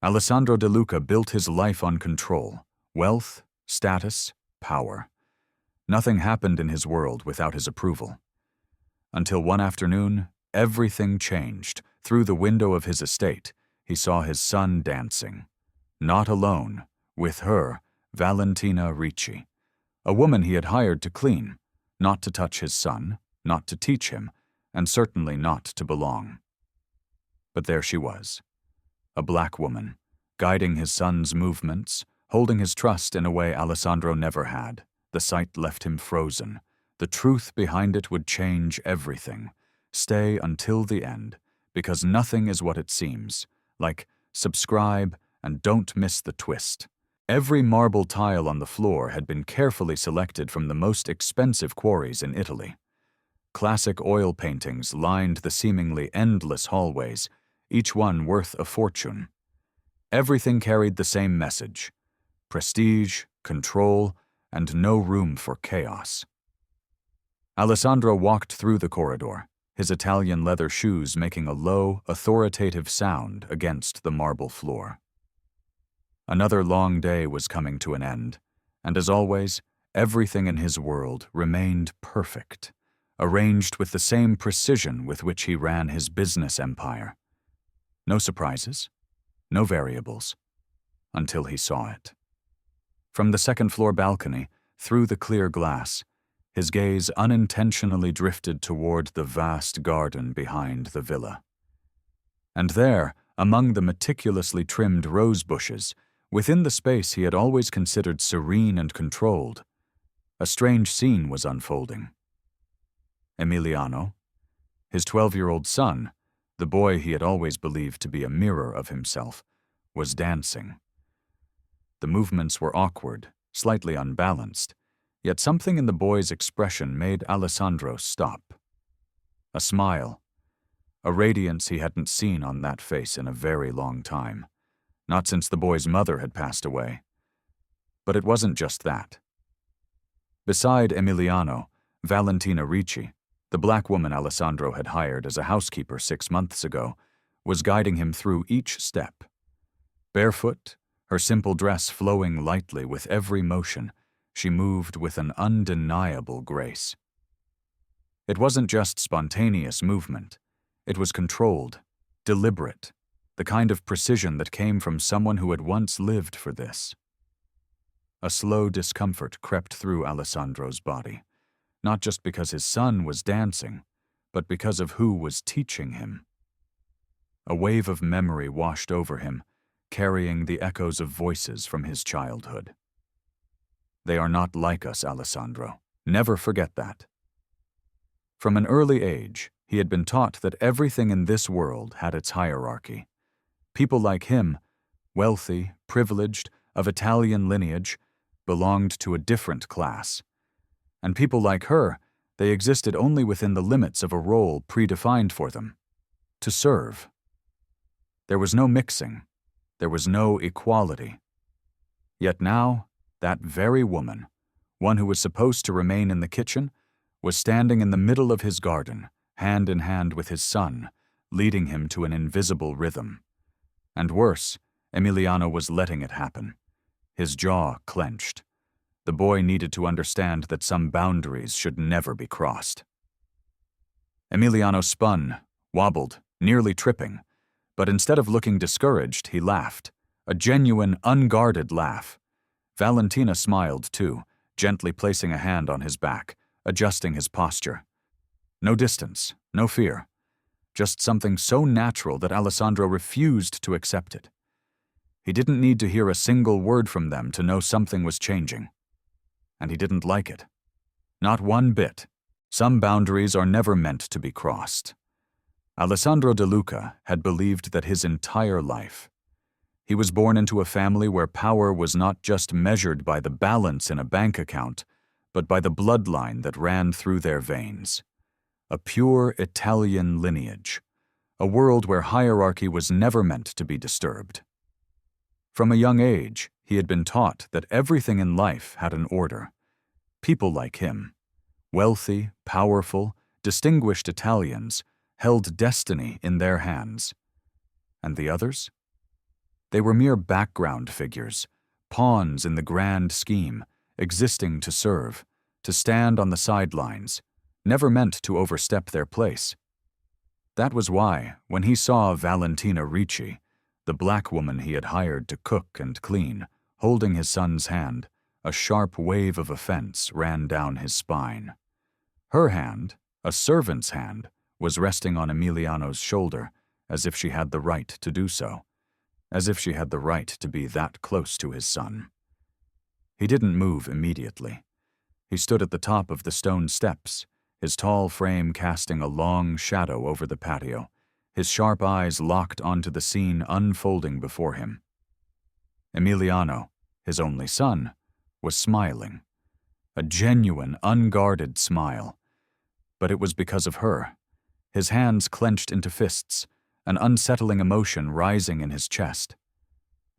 Alessandro De Luca built his life on control, wealth, status, power. Nothing happened in his world without his approval. Until one afternoon, everything changed. Through the window of his estate, he saw his son dancing. Not alone, with her, Valentina Ricci, a woman he had hired to clean, not to touch his son, not to teach him, and certainly not to belong. But there she was, a black woman, guiding his son's movements, holding his trust in a way Alessandro never had. The sight left him frozen. The truth behind it would change everything. Stay until the end, because nothing is what it seems. Like, subscribe and don't miss the twist. Every marble tile on the floor had been carefully selected from the most expensive quarries in Italy. Classic oil paintings lined the seemingly endless hallways, each one worth a fortune. Everything carried the same message: prestige, control, and no room for chaos. Alessandro walked through the corridor, his Italian leather shoes making a low, authoritative sound against the marble floor. Another long day was coming to an end, and as always, everything in his world remained perfect, arranged with the same precision with which he ran his business empire. No surprises, no variables, until he saw it. From the second-floor balcony, through the clear glass, his gaze unintentionally drifted toward the vast garden behind the villa. And there, among the meticulously trimmed rose bushes, within the space he had always considered serene and controlled, a strange scene was unfolding. Emiliano, his 12-year-old son, the boy he had always believed to be a mirror of himself, was dancing. The movements were awkward, slightly unbalanced, yet something in the boy's expression made Alessandro stop. A smile, a radiance he hadn't seen on that face in a very long time, not since the boy's mother had passed away. But it wasn't just that. Beside Emiliano, Valentina Ricci, the black woman Alessandro had hired as a housekeeper 6 months ago, was guiding him through each step. Barefoot, her simple dress flowing lightly with every motion, she moved with an undeniable grace. It wasn't just spontaneous movement. It was controlled, deliberate, the kind of precision that came from someone who had once lived for this. A slow discomfort crept through Alessandro's body, not just because his son was dancing, but because of who was teaching him. A wave of memory washed over him, carrying the echoes of voices from his childhood. They are not like us, Alessandro. Never forget that. From an early age, he had been taught that everything in this world had its hierarchy. People like him, wealthy, privileged, of Italian lineage, belonged to a different class. And people like her, they existed only within the limits of a role predefined for them: to serve. There was no mixing. There was no equality. Yet now, that very woman, one who was supposed to remain in the kitchen, was standing in the middle of his garden, hand in hand with his son, leading him to an invisible rhythm. And worse, Emiliano was letting it happen. His jaw clenched. The boy needed to understand that some boundaries should never be crossed. Emiliano spun, wobbled, nearly tripping, but instead of looking discouraged, he laughed, a genuine, unguarded laugh. Valentina smiled too, gently placing a hand on his back, adjusting his posture. No distance, no fear, just something so natural that Alessandro refused to accept it. He didn't need to hear a single word from them to know something was changing. And he didn't like it. Not one bit. Some boundaries are never meant to be crossed. Alessandro De Luca had believed that his entire life. He was born into a family where power was not just measured by the balance in a bank account, but by the bloodline that ran through their veins. A pure Italian lineage. A world where hierarchy was never meant to be disturbed. From a young age, he had been taught that everything in life had an order. People like him, wealthy, powerful, distinguished Italians, held destiny in their hands. And the others? They were mere background figures, pawns in the grand scheme, existing to serve, to stand on the sidelines, never meant to overstep their place. That was why, when he saw Valentina Ricci, the black woman he had hired to cook and clean, holding his son's hand, a sharp wave of offense ran down his spine. Her hand, a servant's hand, was resting on Emiliano's shoulder, as if she had the right to do so, as if she had the right to be that close to his son. He didn't move immediately. He stood at the top of the stone steps, his tall frame casting a long shadow over the patio, his sharp eyes locked onto the scene unfolding before him. Emiliano, his only son, was smiling, a genuine, unguarded smile. But it was because of her. His hands clenched into fists, an unsettling emotion rising in his chest.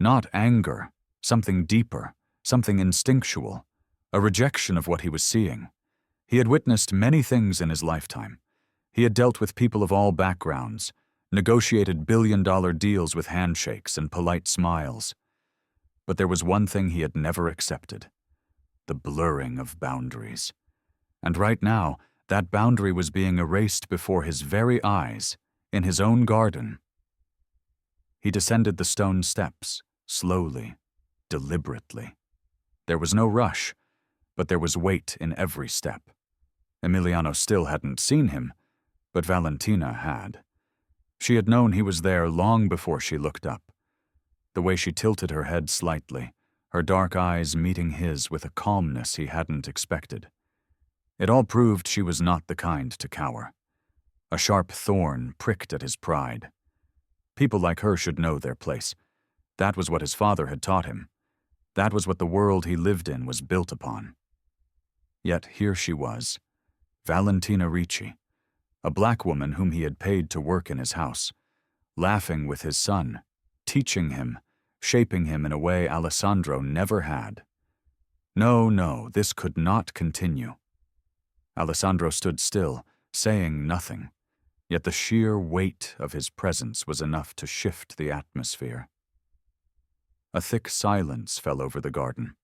Not anger, something deeper, something instinctual, a rejection of what he was seeing. He had witnessed many things in his lifetime. He had dealt with people of all backgrounds, negotiated billion-dollar deals with handshakes and polite smiles. But there was one thing he had never accepted: the blurring of boundaries. And right now, that boundary was being erased before his very eyes, in his own garden. He descended the stone steps, slowly, deliberately. There was no rush, but there was weight in every step. Emiliano still hadn't seen him, but Valentina had. She had known he was there long before she looked up. The way she tilted her head slightly, her dark eyes meeting his with a calmness he hadn't expected. It all proved she was not the kind to cower. A sharp thorn pricked at his pride. People like her should know their place. That was what his father had taught him. That was what the world he lived in was built upon. Yet here she was, Valentina Ricci, a black woman whom he had paid to work in his house, laughing with his son, teaching him, shaping him in a way Alessandro never had. No, this could not continue. Alessandro stood still, saying nothing, yet the sheer weight of his presence was enough to shift the atmosphere. A thick silence fell over the garden.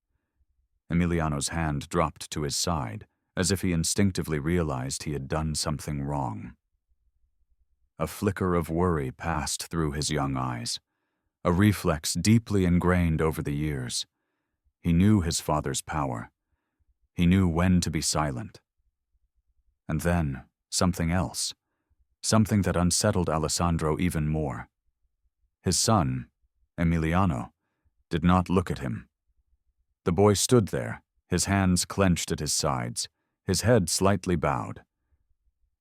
Emiliano's hand dropped to his side, as if he instinctively realized he had done something wrong. A flicker of worry passed through his young eyes, a reflex deeply ingrained over the years. He knew his father's power. He knew when to be silent. And then, something else, something that unsettled Alessandro even more. His son, Emiliano, did not look at him. The boy stood there, his hands clenched at his sides, his head slightly bowed.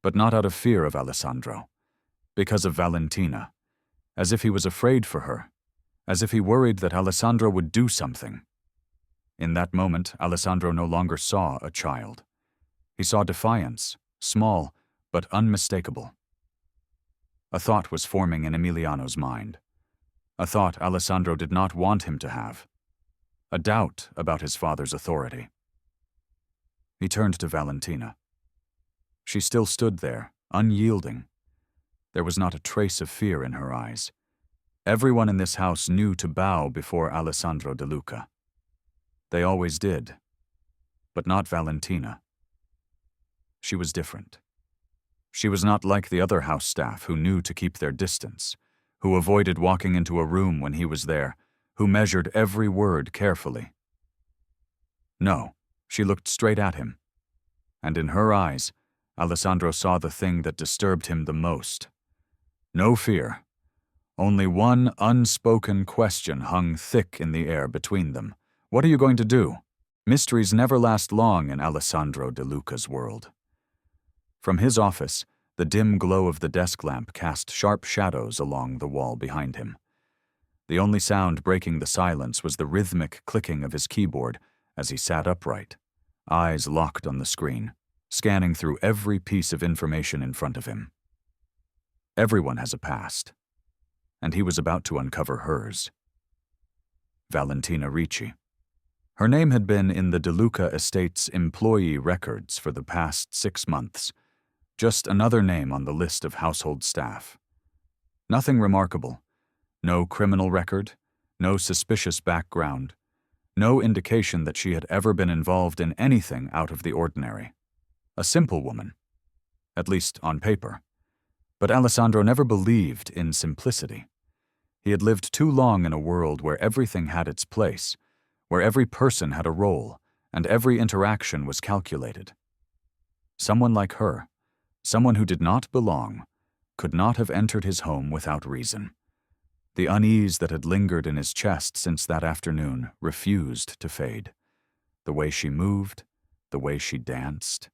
But not out of fear of Alessandro, because of Valentina, as if he was afraid for her, as if he worried that Alessandro would do something. In that moment, Alessandro no longer saw a child. He saw defiance, small but unmistakable. A thought was forming in Emiliano's mind, a thought Alessandro did not want him to have, a doubt about his father's authority. He turned to Valentina. She still stood there, unyielding. There was not a trace of fear in her eyes. Everyone in this house knew to bow before Alessandro De Luca. They always did, but not Valentina. She was different. She was not like the other house staff who knew to keep their distance, who avoided walking into a room when he was there, who measured every word carefully. No, she looked straight at him, and in her eyes, Alessandro saw the thing that disturbed him the most. No fear. Only one unspoken question hung thick in the air between them. What are you going to do? Mysteries never last long in Alessandro De Luca's world. From his office, the dim glow of the desk lamp cast sharp shadows along the wall behind him. The only sound breaking the silence was the rhythmic clicking of his keyboard as he sat upright, eyes locked on the screen, scanning through every piece of information in front of him. Everyone has a past, and he was about to uncover hers. Valentina Ricci. Her name had been in the De Luca estate's employee records for the past 6 months, just another name on the list of household staff. Nothing remarkable, no criminal record, no suspicious background, no indication that she had ever been involved in anything out of the ordinary. A simple woman, at least on paper. But Alessandro never believed in simplicity. He had lived too long in a world where everything had its place, where every person had a role, and every interaction was calculated. Someone like her, someone who did not belong, could not have entered his home without reason. The unease that had lingered in his chest since that afternoon refused to fade. The way she moved, the way she danced.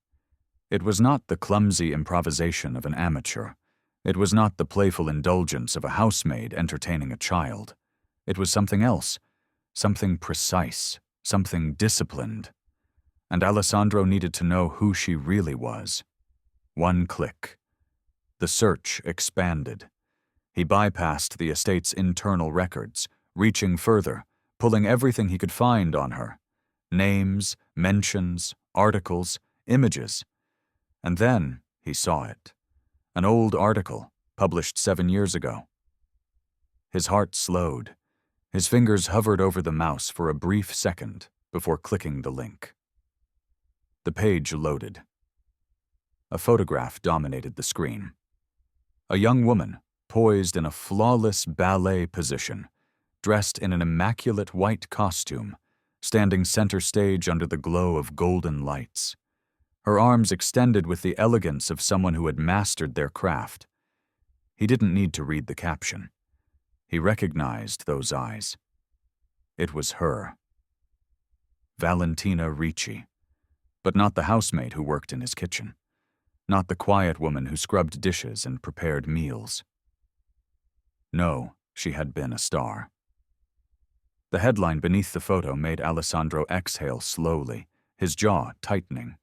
It was not the clumsy improvisation of an amateur. It was not the playful indulgence of a housemaid entertaining a child. It was something else, something precise, something disciplined. And Alessandro needed to know who she really was. One click. The search expanded. He bypassed the estate's internal records, reaching further, pulling everything he could find on her. Names, mentions, articles, images. And then he saw it. An old article, published 7 years ago. His heart slowed. His fingers hovered over the mouse for a brief second before clicking the link. The page loaded. A photograph dominated the screen. A young woman, poised in a flawless ballet position, dressed in an immaculate white costume, standing center stage under the glow of golden lights. Her arms extended with the elegance of someone who had mastered their craft. He didn't need to read the caption. He recognized those eyes. It was her. Valentina Ricci. But not the housemaid who worked in his kitchen. Not the quiet woman who scrubbed dishes and prepared meals. No, she had been a star. The headline beneath the photo made Alessandro exhale slowly, his jaw tightening.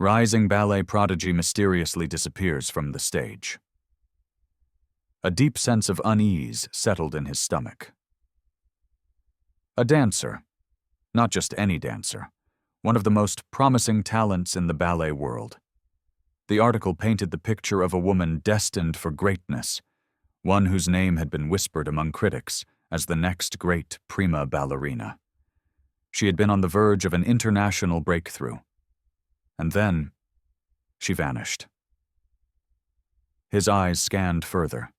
Rising ballet prodigy mysteriously disappears from the stage. A deep sense of unease settled in his stomach. A dancer, not just any dancer, one of the most promising talents in the ballet world. The article painted the picture of a woman destined for greatness, one whose name had been whispered among critics as the next great prima ballerina. She had been on the verge of an international breakthrough. And then, she vanished. His eyes scanned further.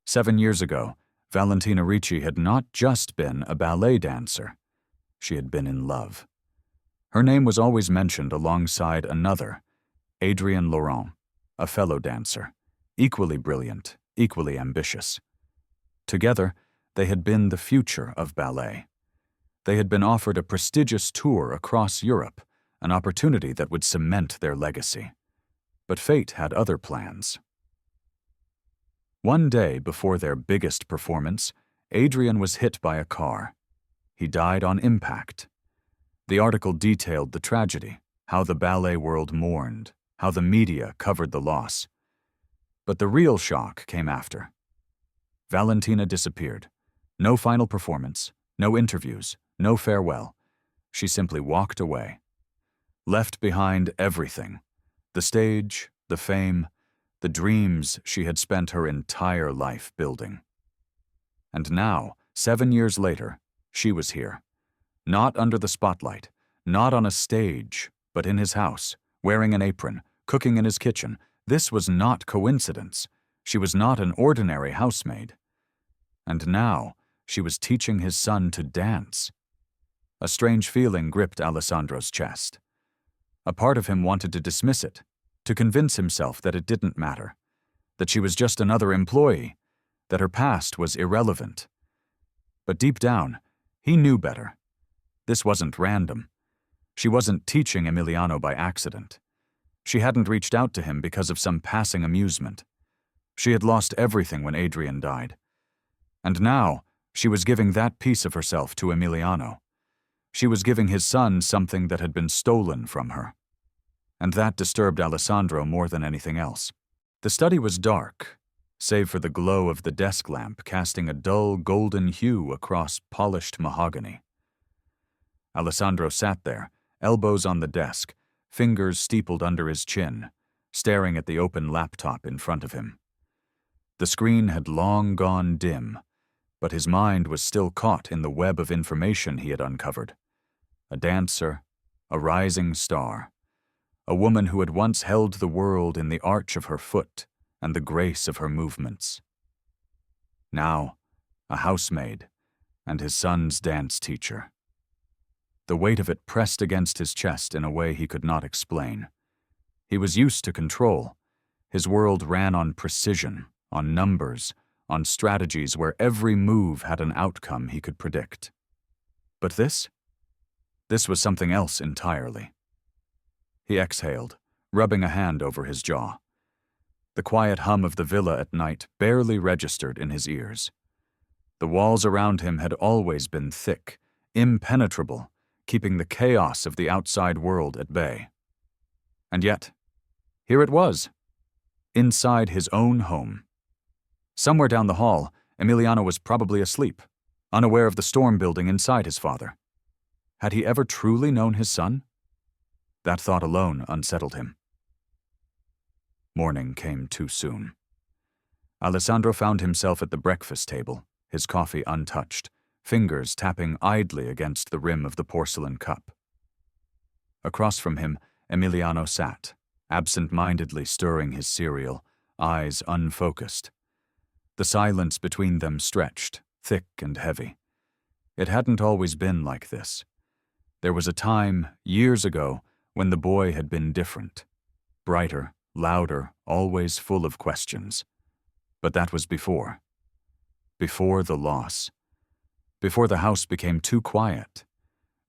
7 years ago, Valentina Ricci had not just been a ballet dancer. She had been in love. Her name was always mentioned alongside another, Adrienne Laurent, a fellow dancer, equally brilliant, equally ambitious. Together, they had been the future of ballet. They had been offered a prestigious tour across Europe, an opportunity that would cement their legacy. But fate had other plans. One day before their biggest performance, Adrian was hit by a car. He died on impact. The article detailed the tragedy, how the ballet world mourned, how the media covered the loss. But the real shock came after. Valentina disappeared. No final performance, no interviews, no farewell. She simply walked away. Left behind everything, the stage, the fame, the dreams she had spent her entire life building. And now, 7 years later, she was here. Not under the spotlight, not on a stage, but in his house, wearing an apron, cooking in his kitchen. This was not coincidence. She was not an ordinary housemaid. And now, she was teaching his son to dance. A strange feeling gripped Alessandro's chest. A part of him wanted to dismiss it, to convince himself that it didn't matter, that she was just another employee, that her past was irrelevant. But deep down, he knew better. This wasn't random. She wasn't teaching Emiliano by accident. She hadn't reached out to him because of some passing amusement. She had lost everything when Adrian died. And now, she was giving that piece of herself to Emiliano. She was giving his son something that had been stolen from her. And that disturbed Alessandro more than anything else. The study was dark, save for the glow of the desk lamp casting a dull golden hue across polished mahogany. Alessandro sat there, elbows on the desk, fingers steepled under his chin, staring at the open laptop in front of him. The screen had long gone dim, but his mind was still caught in the web of information he had uncovered. A dancer, a rising star, a woman who had once held the world in the arch of her foot and the grace of her movements. Now, a housemaid and his son's dance teacher. The weight of it pressed against his chest in a way he could not explain. He was used to control. His world ran on precision, on numbers, on strategies where every move had an outcome he could predict. But this? This was something else entirely. He exhaled, rubbing a hand over his jaw. The quiet hum of the villa at night barely registered in his ears. The walls around him had always been thick, impenetrable, keeping the chaos of the outside world at bay. And yet, here it was, inside his own home. Somewhere down the hall, Emiliano was probably asleep, unaware of the storm building inside his father. Had he ever truly known his son? That thought alone unsettled him. Morning came too soon. Alessandro found himself at the breakfast table, his coffee untouched, fingers tapping idly against the rim of the porcelain cup. Across from him, Emiliano sat, absent-mindedly stirring his cereal, eyes unfocused. The silence between them stretched, thick and heavy. It hadn't always been like this. There was a time, years ago, when the boy had been different. Brighter, louder, always full of questions. But that was before. Before the loss. Before the house became too quiet.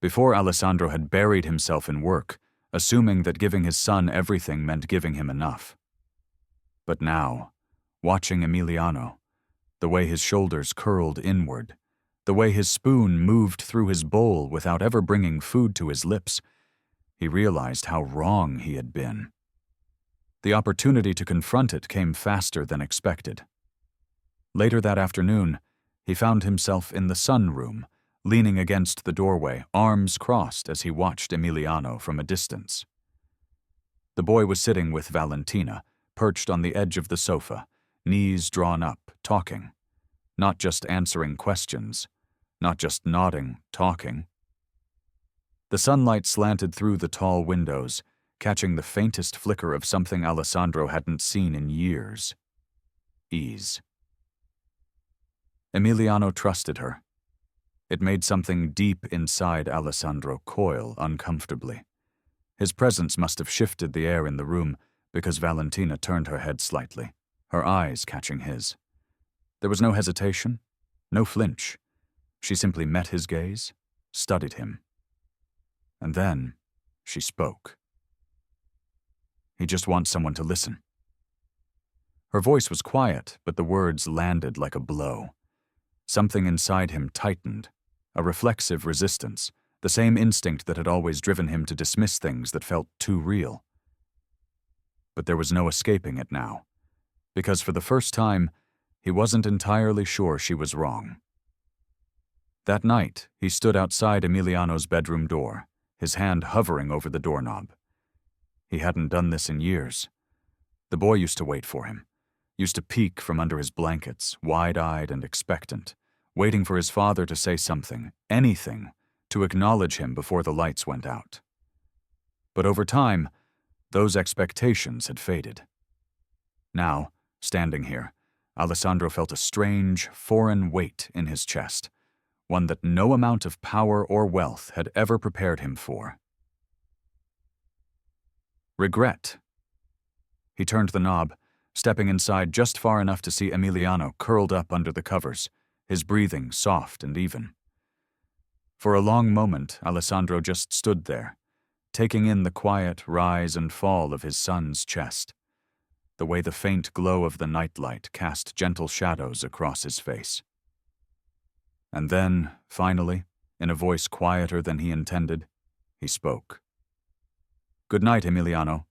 Before Alessandro had buried himself in work, assuming that giving his son everything meant giving him enough. But now, watching Emiliano, the way his shoulders curled inward, the way his spoon moved through his bowl without ever bringing food to his lips, he realized how wrong he had been. The opportunity to confront it came faster than expected. Later that afternoon, he found himself in the sunroom, leaning against the doorway, arms crossed as he watched Emiliano from a distance. The boy was sitting with Valentina, perched on the edge of the sofa, knees drawn up, talking. Not just answering questions, not just nodding, talking. The sunlight slanted through the tall windows, catching the faintest flicker of something Alessandro hadn't seen in years. Ease. Emiliano trusted her. It made something deep inside Alessandro coil uncomfortably. His presence must have shifted the air in the room because Valentina turned her head slightly, her eyes catching his. There was no hesitation, no flinch. She simply met his gaze, studied him. And then she spoke. He just wants someone to listen. Her voice was quiet, but the words landed like a blow. Something inside him tightened, a reflexive resistance, the same instinct that had always driven him to dismiss things that felt too real. But there was no escaping it now, because for the first time, he wasn't entirely sure she was wrong. That night, he stood outside Emiliano's bedroom door, his hand hovering over the doorknob. He hadn't done this in years. The boy used to wait for him, used to peek from under his blankets, wide-eyed and expectant, waiting for his father to say something, anything, to acknowledge him before the lights went out. But over time, those expectations had faded. Now, standing here, Alessandro felt a strange, foreign weight in his chest, one that no amount of power or wealth had ever prepared him for. Regret. He turned the knob, stepping inside just far enough to see Emiliano curled up under the covers, his breathing soft and even. For a long moment, Alessandro just stood there, taking in the quiet rise and fall of his son's chest, the way the faint glow of the nightlight cast gentle shadows across his face. And then, finally, in a voice quieter than he intended, he spoke. "Good night, Emiliano."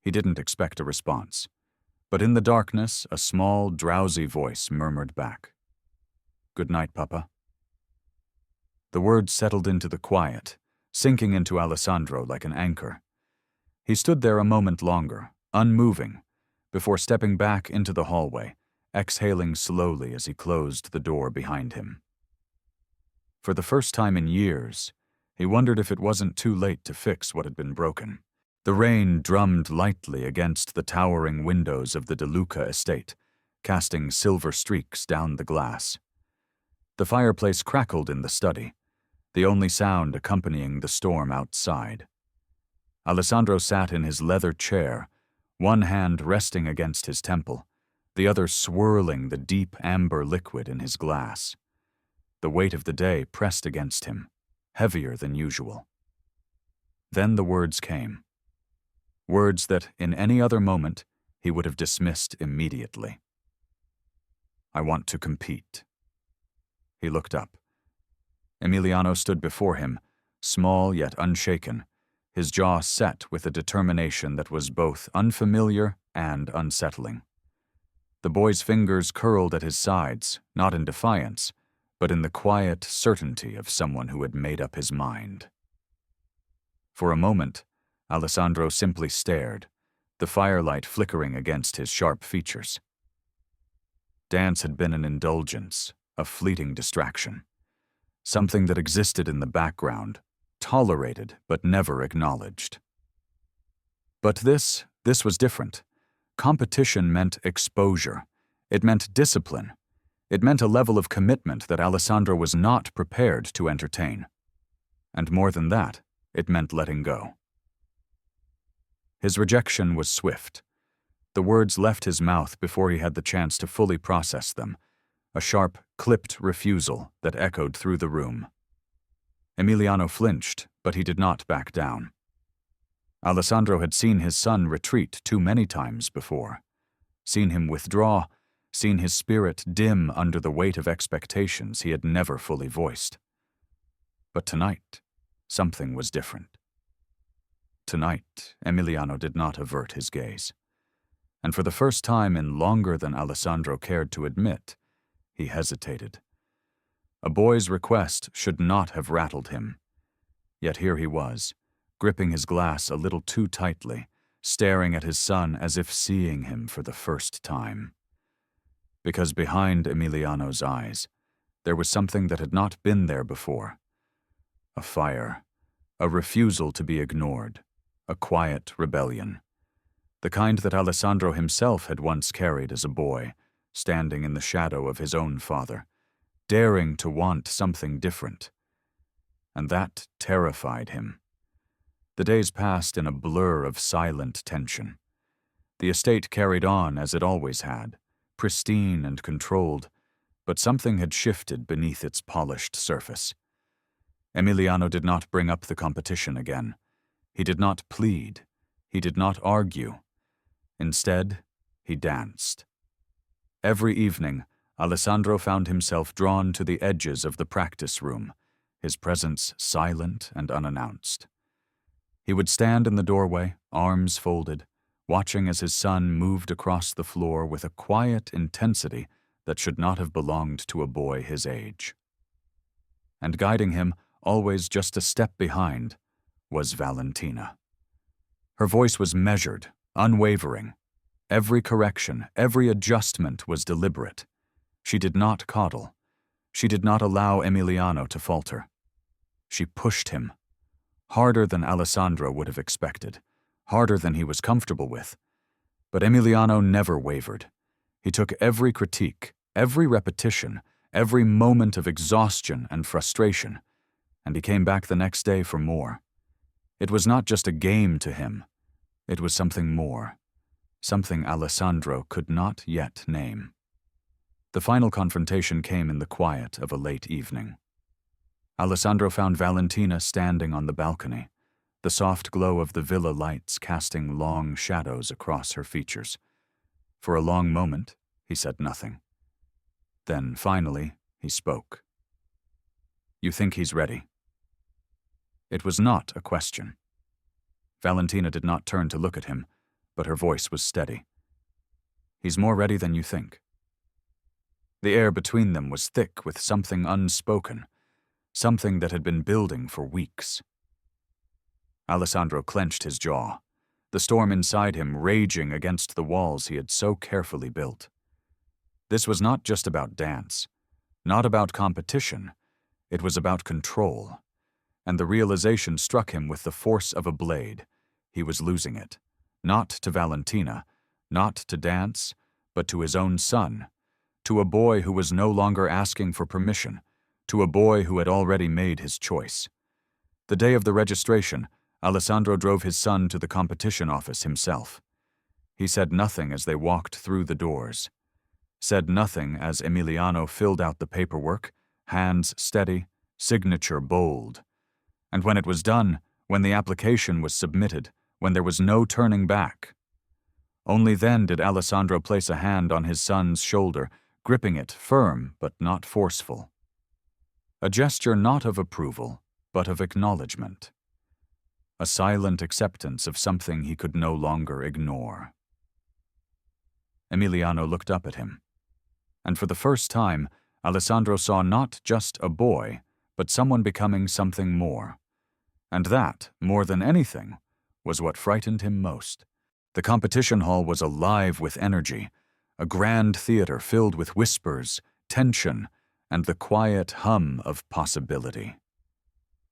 He didn't expect a response, but in the darkness, a small, drowsy voice murmured back, "Good night, Papa." The words settled into the quiet, sinking into Alessandro like an anchor. He stood there a moment longer, unmoving, before stepping back into the hallway, exhaling slowly as he closed the door behind him. For the first time in years, he wondered if it wasn't too late to fix what had been broken. The rain drummed lightly against the towering windows of the De Luca estate, casting silver streaks down the glass. The fireplace crackled in the study, the only sound accompanying the storm outside. Alessandro sat in his leather chair, one hand resting against his temple, the other swirling the deep amber liquid in his glass. The weight of the day pressed against him, heavier than usual. Then the words came. Words that, in any other moment, he would have dismissed immediately. "I want to compete." He looked up. Emiliano stood before him, small yet unshaken, his jaw set with a determination that was both unfamiliar and unsettling. The boy's fingers curled at his sides, not in defiance, but in the quiet certainty of someone who had made up his mind. For a moment, Alessandro simply stared, the firelight flickering against his sharp features. Dance had been an indulgence, a fleeting distraction, something that existed in the background, tolerated but never acknowledged. But this was different. Competition meant exposure. It meant discipline. It meant a level of commitment that Alessandro was not prepared to entertain. And more than that, it meant letting go. His rejection was swift. The words left his mouth before he had the chance to fully process them, a sharp, clipped refusal that echoed through the room. Emiliano flinched, but he did not back down. Alessandro had seen his son retreat too many times before, seen him withdraw, seen his spirit dim under the weight of expectations he had never fully voiced. But tonight, something was different. Tonight, Emiliano did not avert his gaze. And for the first time in longer than Alessandro cared to admit, he hesitated. A boy's request should not have rattled him. Yet here he was, gripping his glass a little too tightly, staring at his son as if seeing him for the first time. Because behind Emiliano's eyes, there was something that had not been there before. A fire, a refusal to be ignored, a quiet rebellion. The kind that Alessandro himself had once carried as a boy, standing in the shadow of his own father, daring to want something different. And that terrified him. The days passed in a blur of silent tension. The estate carried on as it always had, pristine and controlled, but something had shifted beneath its polished surface. Emiliano did not bring up the competition again. He did not plead. He did not argue. Instead, he danced. Every evening, Alessandro found himself drawn to the edges of the practice room, his presence silent and unannounced. He would stand in the doorway, arms folded, watching as his son moved across the floor with a quiet intensity that should not have belonged to a boy his age. And guiding him, always just a step behind, was Valentina. Her voice was measured, unwavering. Every correction, every adjustment was deliberate. She did not coddle. She did not allow Emiliano to falter. She pushed him, harder than Alessandro would have expected, harder than he was comfortable with. But Emiliano never wavered. He took every critique, every repetition, every moment of exhaustion and frustration, and he came back the next day for more. It was not just a game to him. It was something more, something Alessandro could not yet name. The final confrontation came in the quiet of a late evening. Alessandro found Valentina standing on the balcony, the soft glow of the villa lights casting long shadows across her features. For a long moment, he said nothing. Then, finally, he spoke. "You think he's ready?" It was not a question. Valentina did not turn to look at him, but her voice was steady. "He's more ready than you think." The air between them was thick with something unspoken, something that had been building for weeks. Alessandro clenched his jaw, the storm inside him raging against the walls he had so carefully built. This was not just about dance, not about competition. It was about control. And the realization struck him with the force of a blade. He was losing it. Not to Valentina, not to dance, but to his own son, to a boy who was no longer asking for permission, to a boy who had already made his choice. The day of the registration, Alessandro drove his son to the competition office himself. He said nothing as they walked through the doors. Said nothing as Emiliano filled out the paperwork, hands steady, signature bold. And when it was done, when the application was submitted, when there was no turning back, only then did Alessandro place a hand on his son's shoulder, gripping it firm but not forceful. A gesture not of approval, but of acknowledgement. A silent acceptance of something he could no longer ignore. Emiliano looked up at him. And for the first time, Alessandro saw not just a boy, but someone becoming something more. And that, more than anything, was what frightened him most. The competition hall was alive with energy, a grand theater filled with whispers, tension, and the quiet hum of possibility.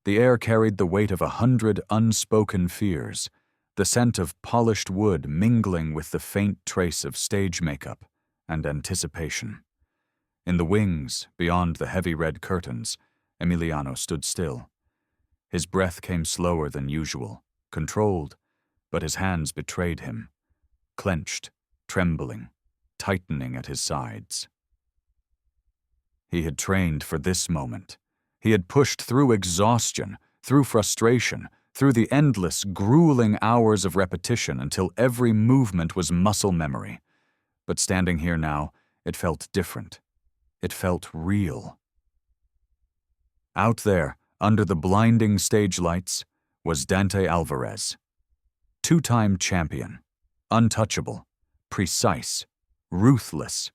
The air carried the weight of 100 unspoken fears, the scent of polished wood mingling with the faint trace of stage makeup and anticipation. In the wings, beyond the heavy red curtains, Emiliano stood still. His breath came slower than usual, controlled, but his hands betrayed him, clenched, trembling, tightening at his sides. He had trained for this moment. He had pushed through exhaustion, through frustration, through the endless, grueling hours of repetition until every movement was muscle memory. But standing here now, it felt different. It felt real. Out there, under the blinding stage lights, was Dante Alvarez. Two-time champion, untouchable, precise, ruthless.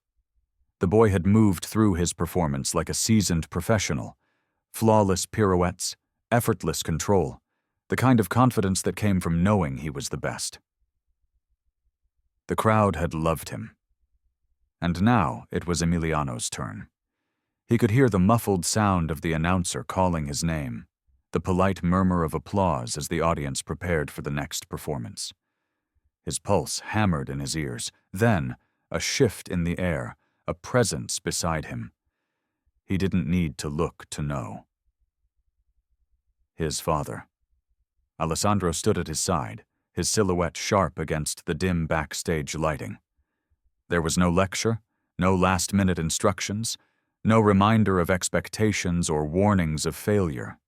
The boy had moved through his performance like a seasoned professional. Flawless pirouettes, effortless control, the kind of confidence that came from knowing he was the best. The crowd had loved him. And now it was Emiliano's turn. He could hear the muffled sound of the announcer calling his name, the polite murmur of applause as the audience prepared for the next performance. His pulse hammered in his ears. Then, a shift in the air, a presence beside him. He didn't need to look to know. His father. Alessandro stood at his side, his silhouette sharp against the dim backstage lighting. There was no lecture, no last-minute instructions, no reminder of expectations or warnings of failure.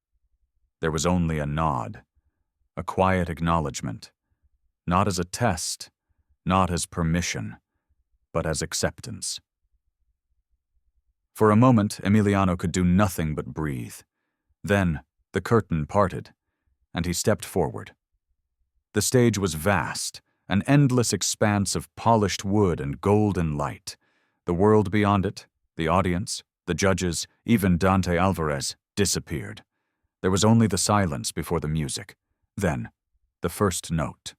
There was only a nod, a quiet acknowledgement, not as a test, not as permission, but as acceptance. For a moment, Emiliano could do nothing but breathe. Then, the curtain parted, and he stepped forward. The stage was vast, an endless expanse of polished wood and golden light. The world beyond it, the audience, the judges, even Dante Alvarez, disappeared. There was only the silence before the music. Then, the first note.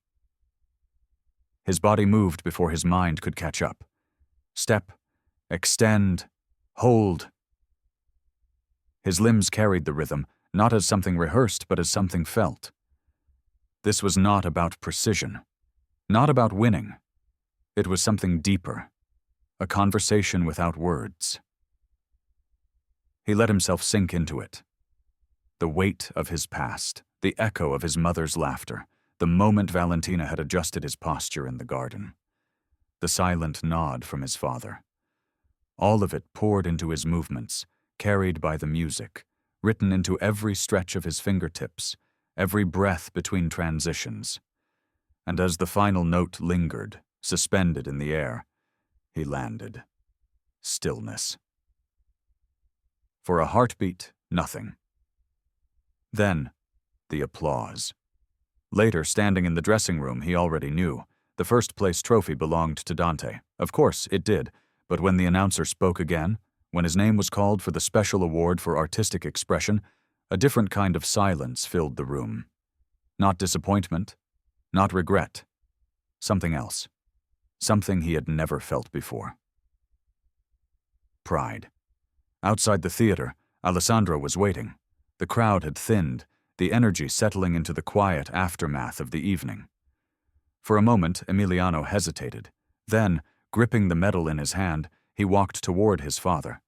His body moved before his mind could catch up. Step, extend, hold. His limbs carried the rhythm, not as something rehearsed, but as something felt. This was not about precision, not about winning. It was something deeper, a conversation without words. He let himself sink into it. The weight of his past, the echo of his mother's laughter, the moment Valentina had adjusted his posture in the garden, the silent nod from his father. All of it poured into his movements, carried by the music, written into every stretch of his fingertips, every breath between transitions. And as the final note lingered, suspended in the air, he landed. Stillness. For a heartbeat, nothing. Then, the applause. Later, standing in the dressing room, he already knew. The first-place trophy belonged to Dante. Of course, it did. But when the announcer spoke again, when his name was called for the special award for artistic expression, a different kind of silence filled the room. Not disappointment, not regret. Something else. Something he had never felt before. pride. Outside the theater, Alessandro was waiting. The crowd had thinned, the energy settling into the quiet aftermath of the evening. For a moment, Emiliano hesitated. Then, gripping the medal in his hand, he walked toward his father.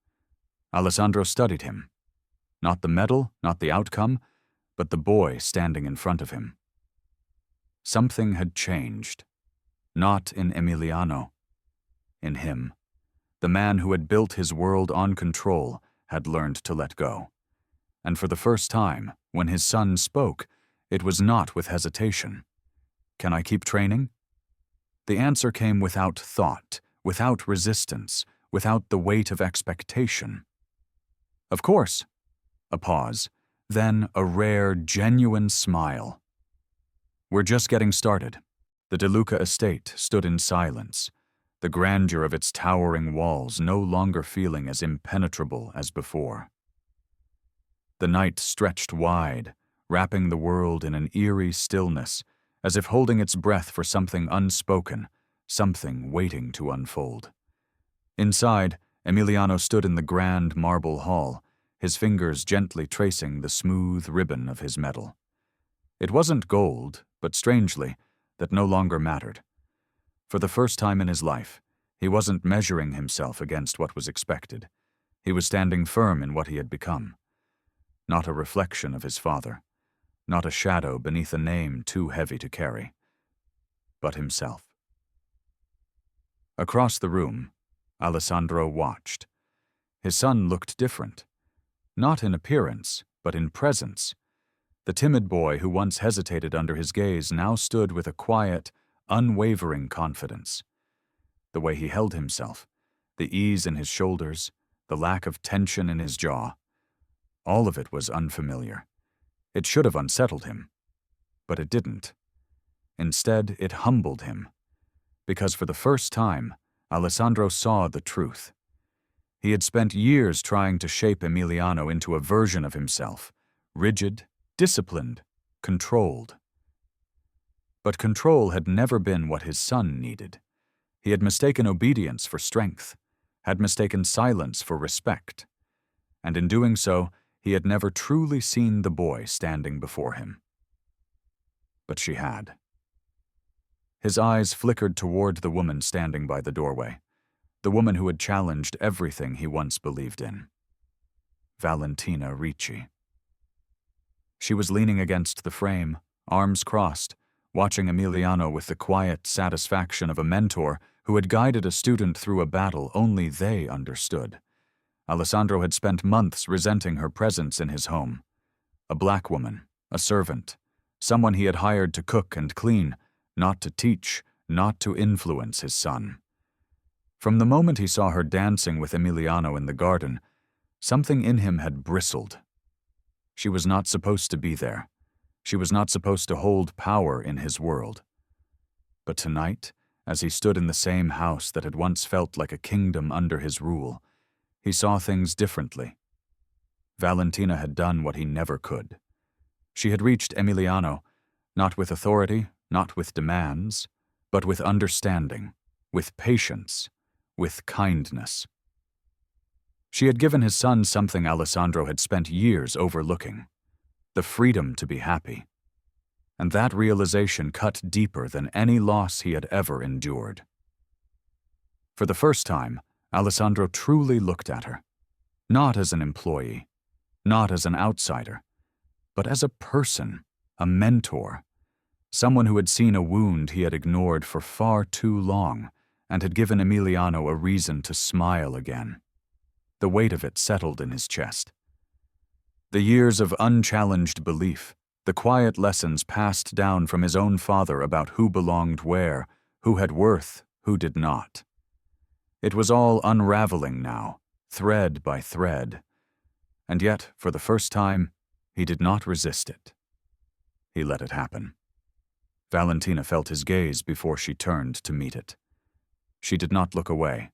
Alessandro studied him. Not the medal, not the outcome, but the boy standing in front of him. Something had changed. Not in Emiliano. In him. The man who had built his world on control had learned to let go. And for the first time, when his son spoke, it was not with hesitation. Can I keep training? The answer came without thought, without resistance, without the weight of expectation. Of course. A pause, then a rare, genuine smile. We're just getting started. The De Luca estate stood in silence, the grandeur of its towering walls no longer feeling as impenetrable as before. The night stretched wide, wrapping the world in an eerie stillness, as if holding its breath for something unspoken, something waiting to unfold. Inside, Emiliano stood in the grand marble hall, his fingers gently tracing the smooth ribbon of his medal. It wasn't gold, but strangely, that no longer mattered. For the first time in his life, he wasn't measuring himself against what was expected. He was standing firm in what he had become. Not a reflection of his father, not a shadow beneath a name too heavy to carry, but himself. Across the room, Alessandro watched. His son looked different. Not in appearance, but in presence. The timid boy who once hesitated under his gaze now stood with a quiet, unwavering confidence. The way he held himself, the ease in his shoulders, the lack of tension in his jaw, all of it was unfamiliar. It should have unsettled him, but it didn't. Instead, it humbled him, because for the first time, Alessandro saw the truth. He had spent years trying to shape Emiliano into a version of himself, rigid, disciplined, controlled. But control had never been what his son needed. He had mistaken obedience for strength, had mistaken silence for respect, and in doing so, he had never truly seen the boy standing before him. But she had. His eyes flickered toward the woman standing by the doorway, the woman who had challenged everything he once believed in. Valentina Ricci. She was leaning against the frame, arms crossed, watching Emiliano with the quiet satisfaction of a mentor who had guided a student through a battle only they understood. Alessandro had spent months resenting her presence in his home. A black woman, a servant, someone he had hired to cook and clean, not to teach, not to influence his son. From the moment he saw her dancing with Emiliano in the garden, something in him had bristled. She was not supposed to be there. She was not supposed to hold power in his world. But tonight, as he stood in the same house that had once felt like a kingdom under his rule, he saw things differently. Valentina had done what he never could. She had reached Emiliano, not with authority, not with demands, but with understanding, with patience, with kindness. She had given his son something Alessandro had spent years overlooking, the freedom to be happy. And that realization cut deeper than any loss he had ever endured. For the first time, Alessandro truly looked at her, not as an employee, not as an outsider, but as a person, a mentor, someone who had seen a wound he had ignored for far too long and had given Emiliano a reason to smile again. The weight of it settled in his chest. The years of unchallenged belief, the quiet lessons passed down from his own father about who belonged where, who had worth, who did not. It was all unraveling now, thread by thread, and yet, for the first time, he did not resist it. He let it happen. Valentina felt his gaze before she turned to meet it. She did not look away.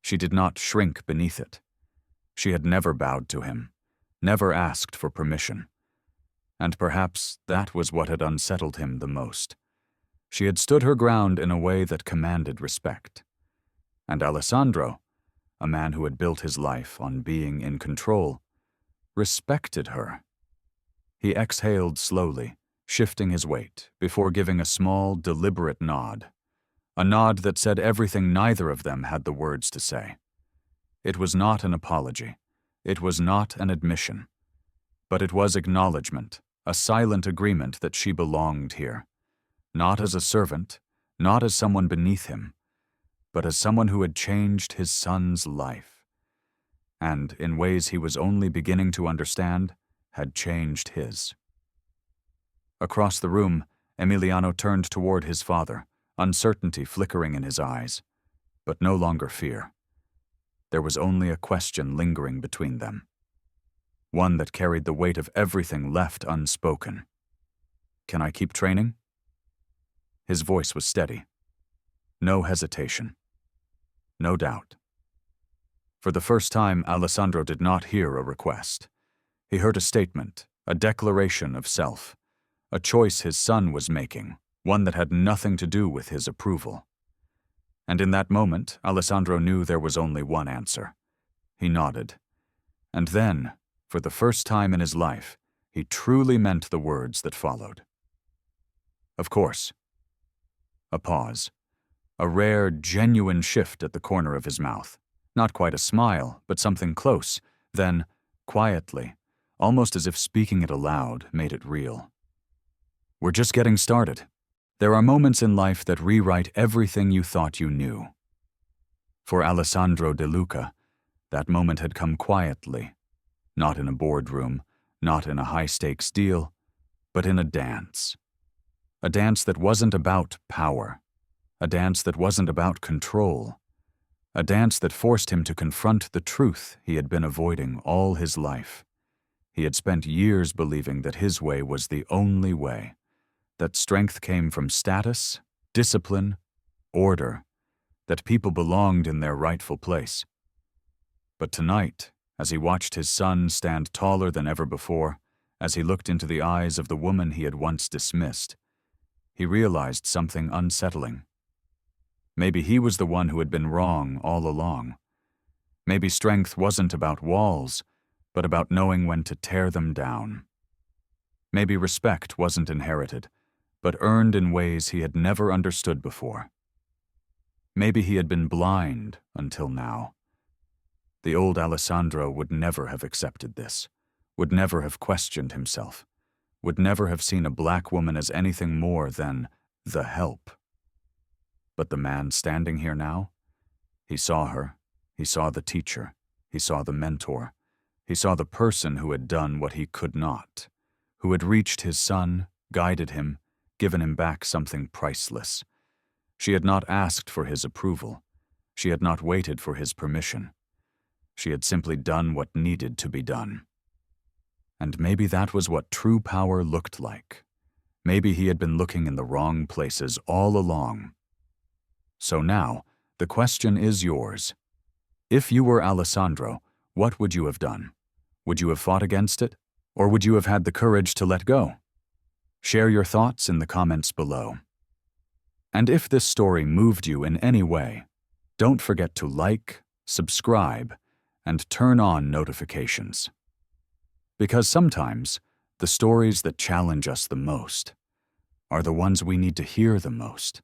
She did not shrink beneath it. She had never bowed to him, never asked for permission. And perhaps that was what had unsettled him the most. She had stood her ground in a way that commanded respect. And Alessandro, a man who had built his life on being in control, respected her. He exhaled slowly, shifting his weight, before giving a small, deliberate nod. A nod that said everything neither of them had the words to say. It was not an apology. It was not an admission. But it was acknowledgement, a silent agreement that she belonged here. Not as a servant, not as someone beneath him, but as someone who had changed his son's life. And, in ways he was only beginning to understand, had changed his. Across the room, Emiliano turned toward his father, uncertainty flickering in his eyes, but no longer fear. There was only a question lingering between them, one that carried the weight of everything left unspoken. "Can I keep training?" His voice was steady. No hesitation. No doubt. For the first time, Alessandro did not hear a request. He heard a statement, a declaration of self, a choice his son was making, one that had nothing to do with his approval. And in that moment, Alessandro knew there was only one answer. He nodded. And then, for the first time in his life, he truly meant the words that followed. "Of course." A pause. A rare, genuine shift at the corner of his mouth. Not quite a smile, but something close. Then, quietly, almost as if speaking it aloud made it real. "We're just getting started. There are moments in life that rewrite everything you thought you knew." For Alessandro De Luca, that moment had come quietly, not in a boardroom, not in a high-stakes deal, but in a dance. A dance that wasn't about power, a dance that wasn't about control, a dance that forced him to confront the truth he had been avoiding all his life. He had spent years believing that his way was the only way, that strength came from status, discipline, order, that people belonged in their rightful place. But tonight, as he watched his son stand taller than ever before, as he looked into the eyes of the woman he had once dismissed, he realized something unsettling. Maybe he was the one who had been wrong all along. Maybe strength wasn't about walls, but about knowing when to tear them down. Maybe respect wasn't inherited, but earned in ways he had never understood before. Maybe he had been blind until now. The old Alessandro would never have accepted this, would never have questioned himself, would never have seen a black woman as anything more than the help. But the man standing here now, he saw her, he saw the teacher, he saw the mentor, he saw the person who had done what he could not, who had reached his son, guided him, given him back something priceless. She had not asked for his approval. She had not waited for his permission. She had simply done what needed to be done. And maybe that was what true power looked like. Maybe he had been looking in the wrong places all along. So now, the question is yours. If you were Alessandro, what would you have done? Would you have fought against it? Or would you have had the courage to let go? Share your thoughts in the comments below. And if this story moved you in any way, don't forget to like, subscribe, and turn on notifications. Because sometimes, the stories that challenge us the most are the ones we need to hear the most.